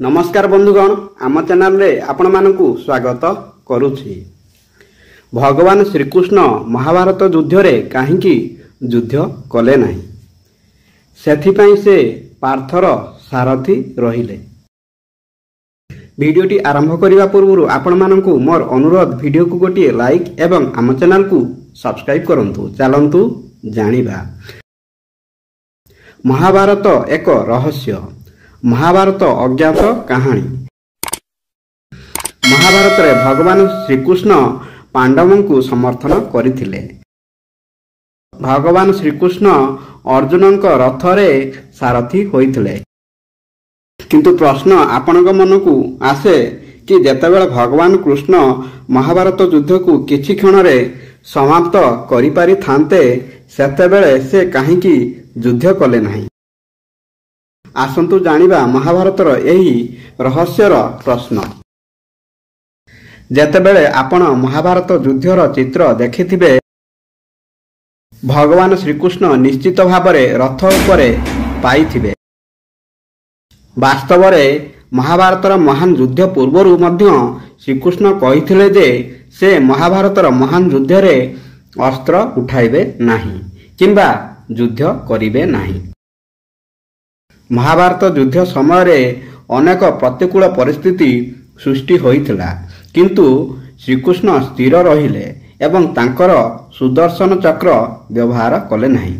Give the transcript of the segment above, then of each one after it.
नमस्कार बंधुगण, आम चैनल रे आपण मानकु स्वागत करुछि। भगवान श्रीकृष्ण महाभारत युद्ध रे काहींकी युद्ध कले नाही, सेथिपई से पार्थर सारथी रहिले। वीडियोटी आरंभ करिवा पूर्व आपण मानकु मोर अनुरोध, वीडियो को गोटे लाइक एवं आम चैनल को सब्सक्राइब करंतु। चलंतु जानिबा महाभारत एक रहस्य। महाभारत अज्ञात कहानी। महाभारत रे भगवान श्रीकृष्ण पांडवों को समर्थन करथिले। भगवान श्रीकृष्ण अर्जुन को रथ रे सारथी होइथिले। किंतु प्रश्न आपणक मन को आसे कि जेतेबेले भगवान कृष्ण महाभारत युद्ध को किछि क्षण रे समाप्त करि पारि थांते, सेतेबेले से काहींकी युद्ध कले नाही। आसंतु जानिबा महाभारतर एही रहस्यर प्रश्न। जेतेबेले आपण महाभारत युद्धर चित्र देखिथिबे, भगवान श्रीकृष्ण निश्चित भावरे रथ उपरे पाइथिबे। वास्तव रे महाभारतर महान युद्ध पूर्वरु मध्य श्रीकृष्ण कहिथिले जे से महाभारतर महान युद्ध रे अस्त्र उठाइबे नाही किंबा युद्ध करिबे नाही। महाभारत युद्ध समय रे अनेक प्रतिकूल परिस्थिति सृष्टि होइथिला, किंतु श्रीकृष्ण स्थिर रहिले एवं तांकर सुदर्शन चक्र व्यवहार कले नाही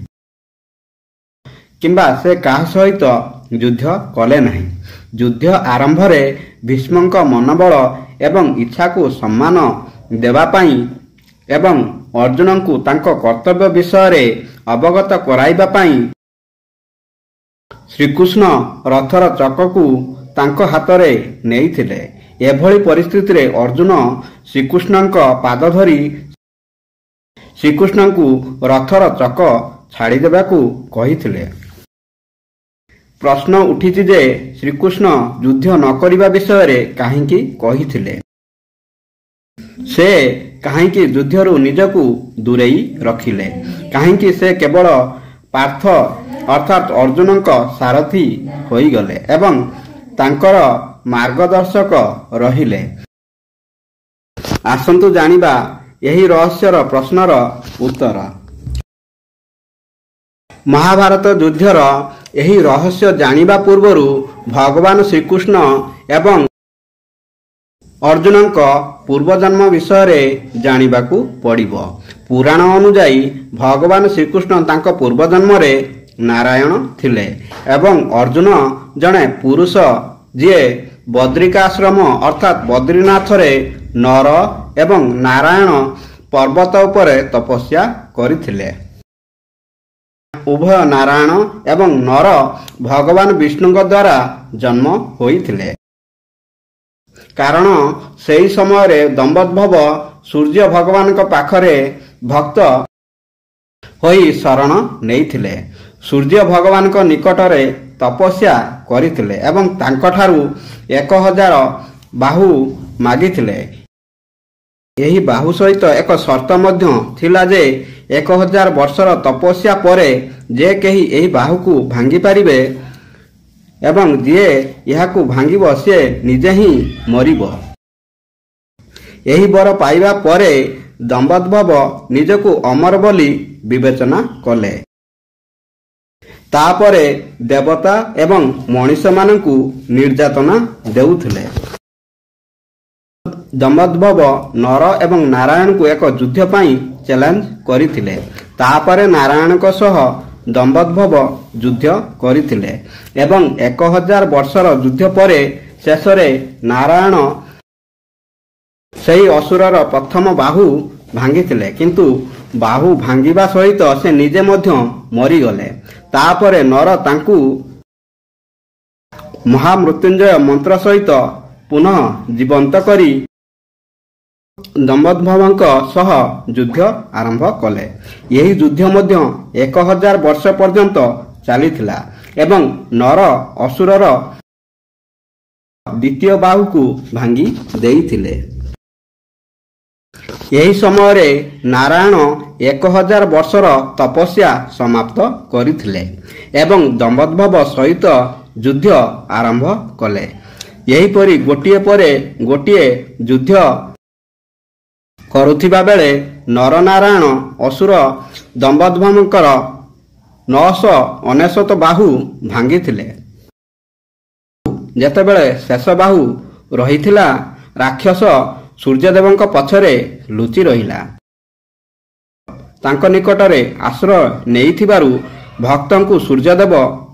किंबा से काहा सहित युद्ध कले नाही। युद्ध आरंभ रे भीष्मक मनोबल एवं इच्छा को सम्मान देवा पई एवं अर्जुन को तांको कर्तव्य विषय रे अवगत कराइबा पई श्रीकृष्ण रथर चककू तांको हातरे नेइथिले। एभली परिस्थिति रे अर्जुन श्रीकृष्णक पाद धरी श्रीकृष्ण को रथर चक छाड़ी देबाकू कहिथिले। प्रश्न उठिछि जे श्रीकृष्ण युद्ध न करिबा विषय रे काहींकी कहिथिले। से काहींकी युद्धरु निजकू दूरेई रखिले। काहींकी से केवल पार्थ अर्थात अर्जुन सारथी होई गले एवं तांकर मार्गदर्शक रहिले। आसंतु जानिबा यही रहस्यर प्रश्नर उत्तर। महाभारत युद्धर यही रहस्य जानिबा पूर्वरु भगवान श्रीकृष्ण एवं अर्जुन पूर्वजन्म विषय रे जानिबाकू पड़िबो। पुराण अनुजाई भगवान श्रीकृष्ण तांको पूर्वजन्म रे नारायण थिले एवं अर्जुन जने पुरुष जे बद्रिकाश्रम अर्थात बद्रीनाथ रे नर एवं नारायण पर्वत उपरे तपस्या करिथिले। उभय नारायण एवं नर भगवान विष्णु द्वारा जन्म होइथिले। कारण सेही समय रे दंभोद्भव सूर्य भगवान को पाखरे भक्त होई शरण नेइथिले। सूर्य भगवान को निकट रे तपस्या करिथिले एवं तांकठारु 1000 बाहु मागिथिले। एही बाहु सहित एक शर्त मध्य थिला जे 1000 वर्षर तपस्या परे जे केही एही बाहु को भांगी पारिबे एवं जे याकू भांगिबो से निजे ही मरिबो। एही बर पाइबा परे दंभोद्भव निजको अमर बोली विवेचना कले। तापरे देवता एवं मनुष्य मानकू निर्यातना देउथिले। दंभोद्भव नर एवं नारायण को एक युद्ध पई चैलेंज करिथिले। तापरे नारायण को सह दंभोद्भव युद्ध करिथिले एवं 1000 वर्षर युद्ध परे शेषरे नारायण सेही असुरर प्रथम बाहु भांगिथिले, किंतु बाहु भांगिबा सहित से निजे मध्य मरीगले। तापरे नर तांकू महामृत्युंजय मंत्र सहित पुनः जीवंत करी दंभोद्भवଙ୍କ सह युद्ध आरंभ कले। यही युद्ध मध्य 1000 वर्ष पर्यंत चलीथिला एवं नर असुरर द्वितीय बाहु को भांगी देइथिले। यही समय रे नारायण 1000 वर्षर तपस्या समाप्त करिथिले एवं दंभोद्भव सहित युद्ध आरंभ कले। ଏହିପରି ଗୋଟିଏ ପରେ ଗୋଟିଏ ଯୁଦ୍ଧ କରୁଥିବା ବେଳେ ନରନାରାୟଣ ଅସୁର ଦମ୍ଭୋଦ୍ଭବଙ୍କର 999 ବାହୁ ଭାଙ୍ଗିଥିଲେ। ଯେତେବେଳେ ଶେଷ ବାହୁ ରହିଥିଲା, ରାକ୍ଷସ ସୂର୍ଯ୍ୟଦେବଙ୍କ ପଛରେ ଲୁଚି ରହିଲା। ତାଙ୍କ ନିକଟରେ ଆଶ୍ରୟ ନେଇଥିବାରୁ ଭକ୍ତଙ୍କୁ ସୂର୍ଯ୍ୟଦେବ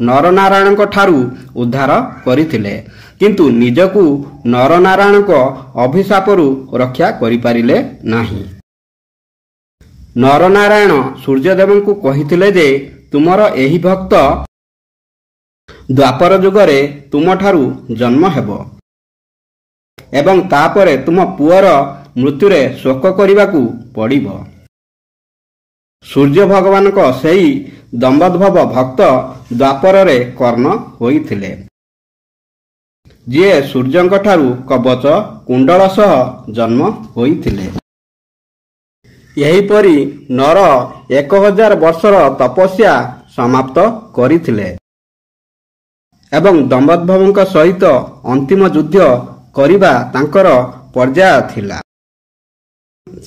ନରନାରାୟଣଙ୍କ ଠାରୁ ଉଦ୍ଧାର କରିଥିଲେ, କିନ୍ତୁ ନିଜକୁ ନରନାରାୟଣଙ୍କ ଅଭିଶାପରୁ ରକ୍ଷା କରିପାରିଲେ ନାହିଁ। ନରନାରାୟଣ ସୂର୍ଯ୍ୟଦେବଙ୍କୁ କହିଥିଲେ ଯେ ତୁମର ଏହି ଭକ୍ତ ଦ୍ୱାପର ଯୁଗରେ ତୁମଠାରୁ ଜନ୍ମ ହେବ ଏବଂ ତାପରେ ତୁମ ପୁଅର ମୃତ୍ୟୁରେ ଶୋକ କରିବାକୁ ପଡ଼ିବ। ସୂର୍ଯ୍ୟ ଭଗବାନଙ୍କ ସେହି ଦମ୍ଭୋଦ୍ଭବ ଭକ୍ତ ଦ୍ୱାପରରେ କର୍ଣ୍ଣ ହୋଇଥିଲେ, ଯିଏ ସୂର୍ଯ୍ୟଙ୍କଠାରୁ କବଚ କୁଣ୍ଡଳ ସହ ଜନ୍ମ ହୋଇଥିଲେ। ଏହିପରି ନର 1000 ବର୍ଷର ତପସ୍ୟା ସମାପ୍ତ କରିଥିଲେ ଏବଂ ଦମ୍ଭୋଦ୍ଭବଙ୍କ ସହିତ ଅନ୍ତିମ ଯୁଦ୍ଧ କରିବା ତାଙ୍କର ପର୍ଯ୍ୟାୟ ଥିଲା।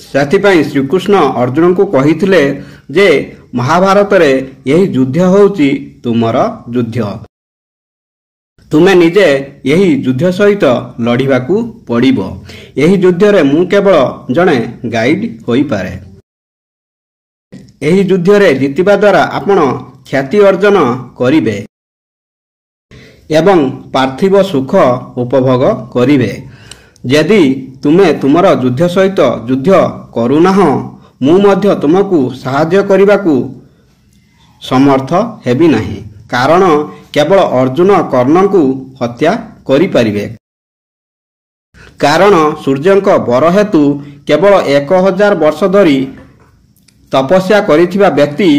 ସେଥିପାଇଁ ଶ୍ରୀକୃଷ୍ଣ ଅର୍ଜୁନଙ୍କୁ କହିଥିଲେ ଯେ ମହାଭାରତରେ ଏହି ଯୁଦ୍ଧ ହେଉଛି ତୁମର ଯୁଦ୍ଧ। ତୁମେ ନିଜେ ଏହି ଯୁଦ୍ଧ ସହିତ ଲଢ଼ିବାକୁ ପଡ଼ିବ। ଏହି ଯୁଦ୍ଧରେ ମୁଁ କେବଳ ଜଣେ ଗାଇଡ୍ ହୋଇପାରେ। ଏହି ଯୁଦ୍ଧରେ ଜିତିବା ଦ୍ୱାରା ଆପଣ ଖ୍ୟାତି ଅର୍ଜନ କରିବେ ଏବଂ ପାର୍ଥିବ ସୁଖ ଉପଭୋଗ କରିବେ। ଯଦି ତୁମେ ତୁମର ଯୁଦ୍ଧ ସହିତ ଯୁଦ୍ଧ କରୁନାହଁ, ମୁଁ ମଧ୍ୟ ତୁମକୁ ସାହାଯ୍ୟ କରିବାକୁ ସମର୍ଥ ହେବି ନାହିଁ, କାରଣ କେବଳ ଅର୍ଜୁନ କର୍ଣ୍ଣଙ୍କୁ ହତ୍ୟା କରିପାରିବେ। କାରଣ ସୂର୍ଯ୍ୟଙ୍କ ବର ହେତୁ କେବଳ 1000 ବର୍ଷ ଧରି ତପସ୍ୟା କରିଥିବା ବ୍ୟକ୍ତି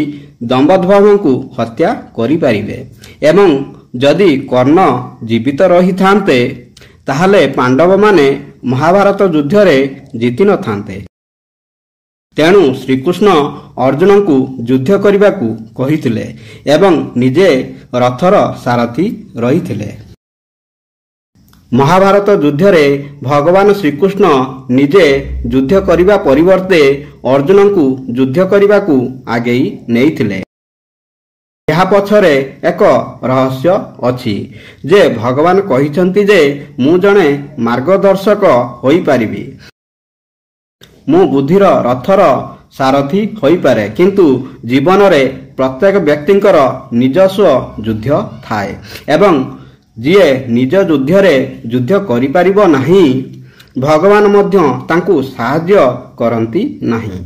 ଦମ୍ଭୋଦ୍ଭବଙ୍କୁ ହତ୍ୟା କରିପାରିବେ ଏବଂ ଯଦି କର୍ଣ୍ଣ ଜୀବିତ ରହିଥାନ୍ତେ ତାହେଲେ ପାଣ୍ଡବମାନେ ମହାଭାରତ ଯୁଦ୍ଧରେ ଜିତି ନଥାନ୍ତେ। ତେଣୁ ଶ୍ରୀକୃଷ୍ଣ ଅର୍ଜୁନଙ୍କୁ ଯୁଦ୍ଧ କରିବାକୁ କହିଥିଲେ ଏବଂ ନିଜେ ରଥର ସାରଥୀ ରହିଥିଲେ। ମହାଭାରତ ଯୁଦ୍ଧରେ ଭଗବାନ ଶ୍ରୀକୃଷ୍ଣ ନିଜେ ଯୁଦ୍ଧ କରିବା ପରିବର୍ତ୍ତେ ଅର୍ଜୁନଙ୍କୁ ଯୁଦ୍ଧ କରିବାକୁ ଆଗେଇ ନେଇଥିଲେ। ଏହା ପଛରେ ଏକ ରହସ୍ୟ ଅଛି ଯେ ଭଗବାନ କହିଛନ୍ତି ଯେ ମୁଁ ଜଣେ ମାର୍ଗଦର୍ଶକ ହୋଇପାରିବି। ମୁଁ ବୁଦ୍ଧିର ରଥର ସାରଥୀ ହୋଇପାରେ, କିନ୍ତୁ ଜୀବନରେ ପ୍ରତ୍ୟେକ ବ୍ୟକ୍ତିଙ୍କର ନିଜସ୍ୱ ଯୁଦ୍ଧ ଥାଏ ଏବଂ ଯିଏ ନିଜ ଯୁଦ୍ଧରେ ଯୁଦ୍ଧ କରିପାରିବ ନାହିଁ, ଭଗବାନ ମଧ୍ୟ ତାଙ୍କୁ ସାହାଯ୍ୟ କରନ୍ତି ନାହିଁ।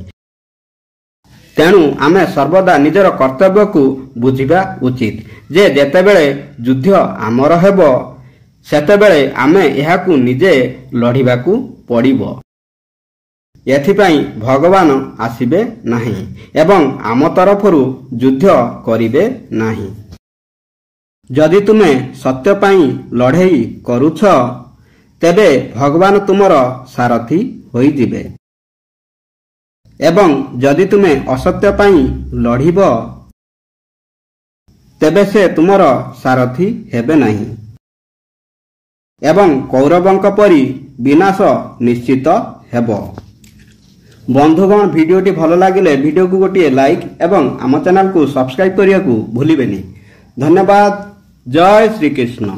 ତେଣୁ ଆମେ ସର୍ବଦା ନିଜର କର୍ତ୍ତବ୍ୟକୁ ବୁଝିବା ଉଚିତ ଯେ ଯେତେବେଳେ ଯୁଦ୍ଧ ଆମର ହେବ, ସେତେବେଳେ ଆମେ ଏହାକୁ ନିଜେ ଲଢ଼ିବାକୁ ପଡ଼ିବ। ଏଥିପାଇଁ ଭଗବାନ ଆସିବେ ନାହିଁ ଏବଂ ଆମ ତରଫରୁ ଯୁଦ୍ଧ କରିବେ ନାହିଁ। ଯଦି ତୁମେ ସତ୍ୟ ପାଇଁ ଲଢ଼େଇ କରୁଛ, ତେବେ ଭଗବାନ ତୁମର ସାରଥୀ ହୋଇଯିବେ ଏବଂ ଯଦି ତୁମେ ଅସତ୍ୟ ପାଇଁ ଲଢ଼ିବ, ତେବେ ସେ ତୁମର ସାରଥୀ ହେବେ ନାହିଁ ଏବଂ କୌରବଙ୍କ ପରି ବିନାଶ ନିଶ୍ଚିତ ହେବ। ବନ୍ଧୁଗଣ, ଭିଡ଼ିଓଟି ଭଲ ଲାଗିଲେ ଭିଡ଼ିଓକୁ ଗୋଟିଏ ଲାଇକ୍ ଏବଂ ଆମ ଚ୍ୟାନେଲକୁ ସବସ୍କ୍ରାଇବ୍ କରିବାକୁ ଭୁଲିବେନି। ଧନ୍ୟବାଦ। ଜୟ ଶ୍ରୀକୃଷ୍ଣ।